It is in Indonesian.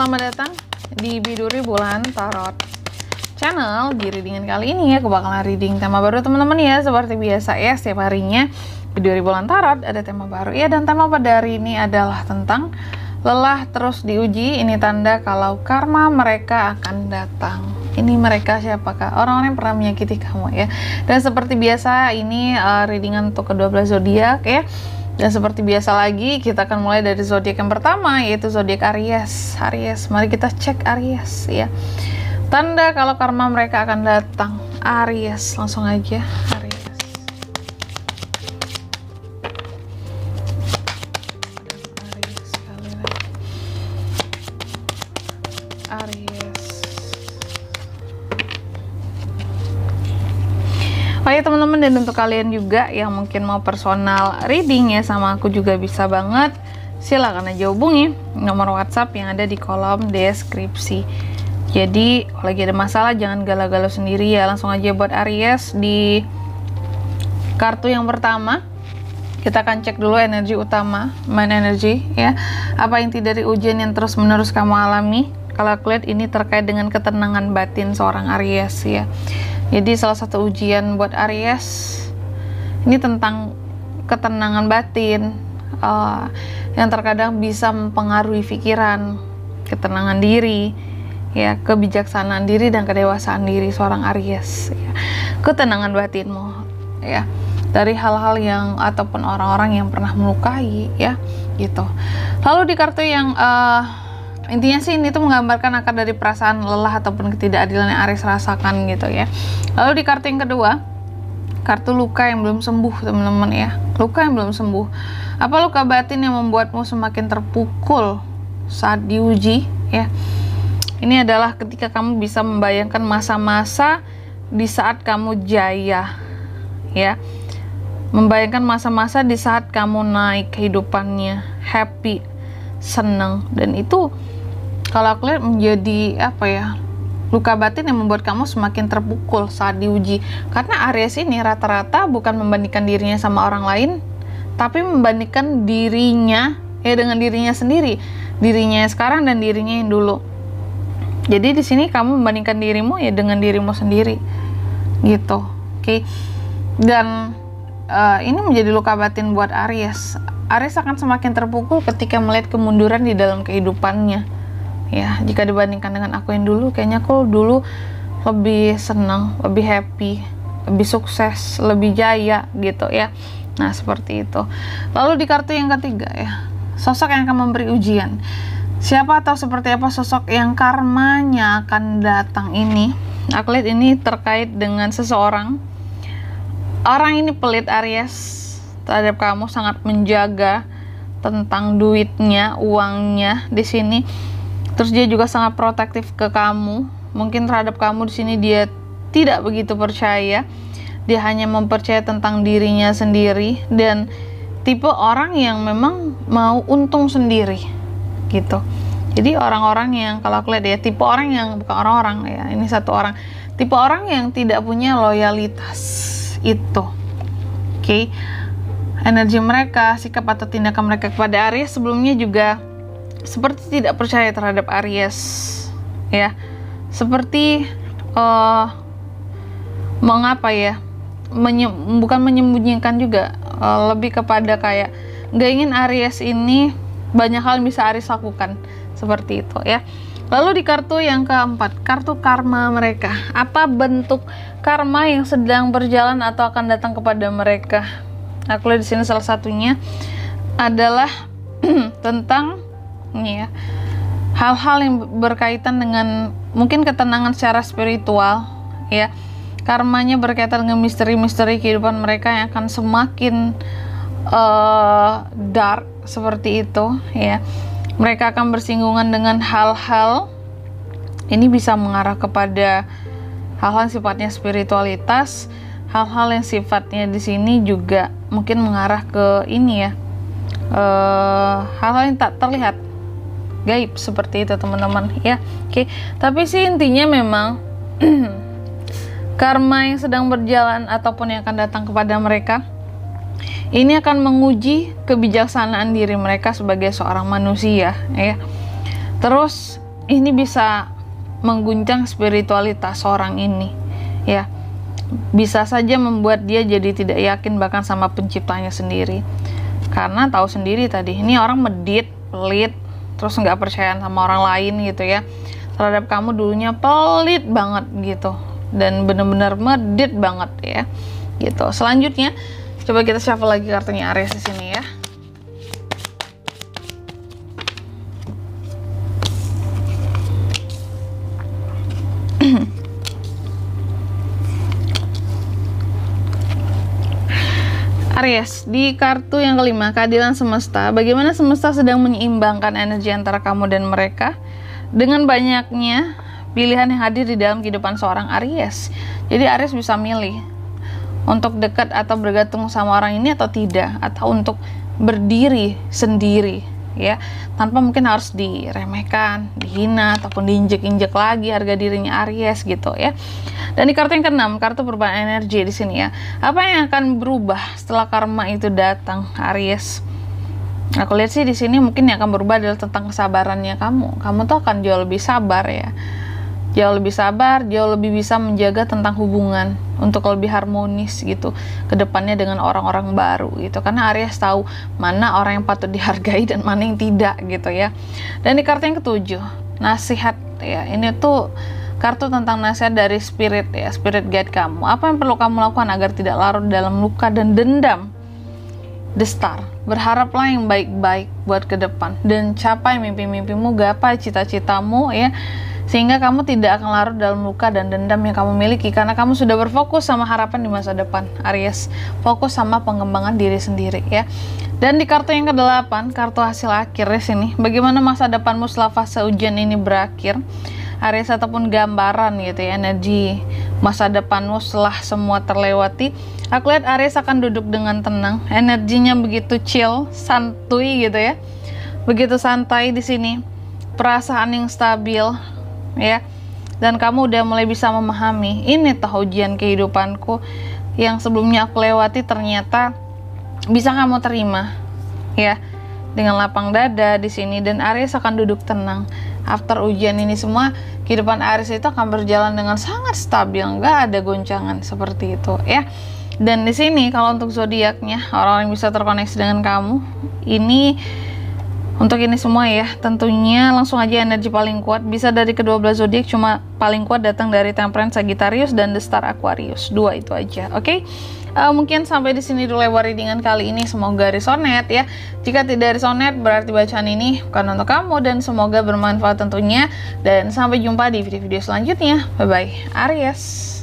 Selamat datang di Biduri Bulan Tarot Channel. Di readingan kali ini ya, aku bakalan reading tema baru teman-teman ya. Seperti biasa ya, setiap harinya Biduri Bulan Tarot ada tema baru ya. Dan tema pada hari ini adalah tentang lelah terus diuji. Ini tanda kalau karma mereka akan datang. Ini mereka siapakah? Orang-orang yang pernah menyakiti kamu ya. Dan seperti biasa ini readingan untuk ke-12 zodiak ya. Dan seperti biasa lagi, kita akan mulai dari zodiak yang pertama, yaitu zodiak Aries. Aries, mari kita cek Aries ya. Tanda kalau karma mereka akan datang. Aries, langsung aja Aries. Aries. Oke teman-teman, dan untuk kalian juga yang mungkin mau personal reading ya sama aku juga bisa banget, silakan aja hubungi nomor WhatsApp yang ada di kolom deskripsi. Jadi kalau lagi ada masalah jangan galau-galau sendiri ya, langsung aja buat Aries. Di kartu yang pertama kita akan cek dulu energi utama, main energy ya. Apa inti dari ujian yang terus menerus kamu alami? Kalau aku lihat ini terkait dengan ketenangan batin seorang Aries ya. Jadi salah satu ujian buat Aries ini tentang ketenangan batin yang terkadang bisa mempengaruhi pikiran, ketenangan diri, ya, kebijaksanaan diri dan kedewasaan diri seorang Aries. Ya. Ketenangan batinmu, ya, dari hal-hal yang ataupun orang-orang yang pernah melukai, ya, gitu. Lalu di kartu yang intinya sih ini tuh menggambarkan akar dari perasaan lelah ataupun ketidakadilan yang Aries rasakan gitu ya. Lalu di kartu yang kedua, kartu luka yang belum sembuh teman-teman ya. Luka yang belum sembuh. Apa luka batin yang membuatmu semakin terpukul saat diuji ya. Ini adalah ketika kamu bisa membayangkan masa-masa di saat kamu jaya ya. Membayangkan masa-masa di saat kamu naik kehidupannya, happy, senang, dan itu kalau aku lihat menjadi apa ya, luka batin yang membuat kamu semakin terpukul saat diuji. Karena Aries ini rata-rata bukan membandingkan dirinya sama orang lain, tapi membandingkan dirinya ya dengan dirinya sendiri, dirinya yang sekarang dan dirinya yang dulu. Jadi di sini kamu membandingkan dirimu ya dengan dirimu sendiri gitu. Oke. Dan ini menjadi luka batin buat Aries. Aries akan semakin terpukul ketika melihat kemunduran di dalam kehidupannya. Ya, jika dibandingkan dengan aku yang dulu, kayaknya aku dulu lebih senang, lebih happy, lebih sukses, lebih jaya gitu ya. Nah, seperti itu. Lalu di kartu yang ketiga ya, sosok yang akan memberi ujian. Siapa atau seperti apa sosok yang karmanya akan datang ini? Aku lihat ini terkait dengan seseorang. Orang ini pelit Aries terhadap kamu, sangat menjaga tentang duitnya, uangnya di sini. Terus dia juga sangat protektif ke kamu. Mungkin terhadap kamu di sini dia tidak begitu percaya. Dia hanya mempercaya tentang dirinya sendiri dan tipe orang yang memang mau untung sendiri gitu. Jadi orang-orang yang kalau aku lihat ya, tipe orang yang bukan orang-orang ya, ini satu orang. Tipe orang yang tidak punya loyalitas itu. Oke. Energi mereka, sikap atau tindakan mereka kepada Aries sebelumnya juga seperti tidak percaya terhadap Aries ya, seperti mengapa ya, bukan menyembunyikan juga, lebih kepada kayak nggak ingin Aries ini banyak hal yang bisa Aries lakukan, seperti itu ya. Lalu di kartu yang keempat, kartu karma mereka. Apa bentuk karma yang sedang berjalan atau akan datang kepada mereka? Aku lihat di sini salah satunya adalah tentang ini ya, hal-hal yang berkaitan dengan mungkin ketenangan secara spiritual ya. Karmanya berkaitan dengan misteri-misteri kehidupan mereka yang akan semakin dark seperti itu ya. Mereka akan bersinggungan dengan hal-hal ini bisa mengarah kepada hal-hal yang sifatnya spiritualitas, hal-hal yang sifatnya di sini juga mungkin mengarah ke ini ya, hal-hal yang tak terlihat, gaib seperti itu teman-teman ya. Oke. Tapi sih intinya memang karma yang sedang berjalan ataupun yang akan datang kepada mereka ini akan menguji kebijaksanaan diri mereka sebagai seorang manusia ya. Terus ini bisa mengguncang spiritualitas orang ini, ya. Bisa saja membuat dia jadi tidak yakin bahkan sama penciptanya sendiri, karena tahu sendiri tadi ini orang medit, pelit, terus nggak percayaan sama orang lain gitu ya. Terhadap kamu dulunya pelit banget gitu, dan bener-bener medit banget ya gitu. Selanjutnya coba kita shuffle lagi kartunya Aries di sini ya. Aries, di kartu yang kelima, keadilan semesta. Bagaimana semesta sedang menyeimbangkan energi antara kamu dan mereka dengan banyaknya pilihan yang hadir di dalam kehidupan seorang Aries. Jadi Aries bisa milih untuk dekat atau bergantung sama orang ini atau tidak, atau untuk berdiri sendiri ya, tanpa mungkin harus diremehkan, dihina, ataupun diinjek-injek lagi harga dirinya Aries gitu ya. Dan di kartu yang keenam, kartu perubahan energi di sini ya. Apa yang akan berubah setelah karma itu datang, Aries? Aku lihat sih di sini mungkin yang akan berubah adalah tentang kesabarannya kamu. Kamu tuh akan jauh lebih sabar ya. Jauh lebih sabar, jauh lebih bisa menjaga tentang hubungan untuk lebih harmonis gitu ke depannya dengan orang-orang baru gitu. Karena Aries tahu mana orang yang patut dihargai dan mana yang tidak gitu ya. Dan di kartu yang ketujuh, nasihat ya. Ini tuh kartu tentang nasihat dari spirit ya, spirit guide kamu. Apa yang perlu kamu lakukan agar tidak larut dalam luka dan dendam? The Star, berharaplah yang baik-baik buat ke depan dan capai mimpi-mimpimu, gapai cita-citamu ya, sehingga kamu tidak akan larut dalam luka dan dendam yang kamu miliki, karena kamu sudah berfokus sama harapan di masa depan, Aries. Fokus sama pengembangan diri sendiri ya. Dan di kartu yang ke-8, kartu hasil akhir di sini, bagaimana masa depanmu setelah fase ujian ini berakhir, Aries, ataupun gambaran gitu ya, energi masa depanmu setelah semua terlewati. Aku lihat Aries akan duduk dengan tenang, energinya begitu chill, santuy gitu ya, begitu santai di sini, perasaan yang stabil ya, dan kamu udah mulai bisa memahami ini toh ujian kehidupanku yang sebelumnya aku lewati ternyata bisa kamu terima ya, dengan lapang dada di sini. Dan Aries akan duduk tenang. After ujian ini semua, kehidupan Aries itu akan berjalan dengan sangat stabil, nggak ada goncangan seperti itu ya. Dan di sini kalau untuk zodiaknya, orang yang bisa terkoneksi dengan kamu, ini untuk ini semua ya, tentunya langsung aja energi paling kuat bisa dari kedua belah zodiak, cuma paling kuat datang dari Temperance, Sagittarius, dan The Star Aquarius. Dua itu aja, oke? Mungkin sampai di sini dulu lebar readingan kali ini. Semoga resonate ya. Jika tidak resonate, berarti bacaan ini bukan untuk kamu, dan semoga bermanfaat tentunya. Dan sampai jumpa di video-video selanjutnya. Bye bye, Aries.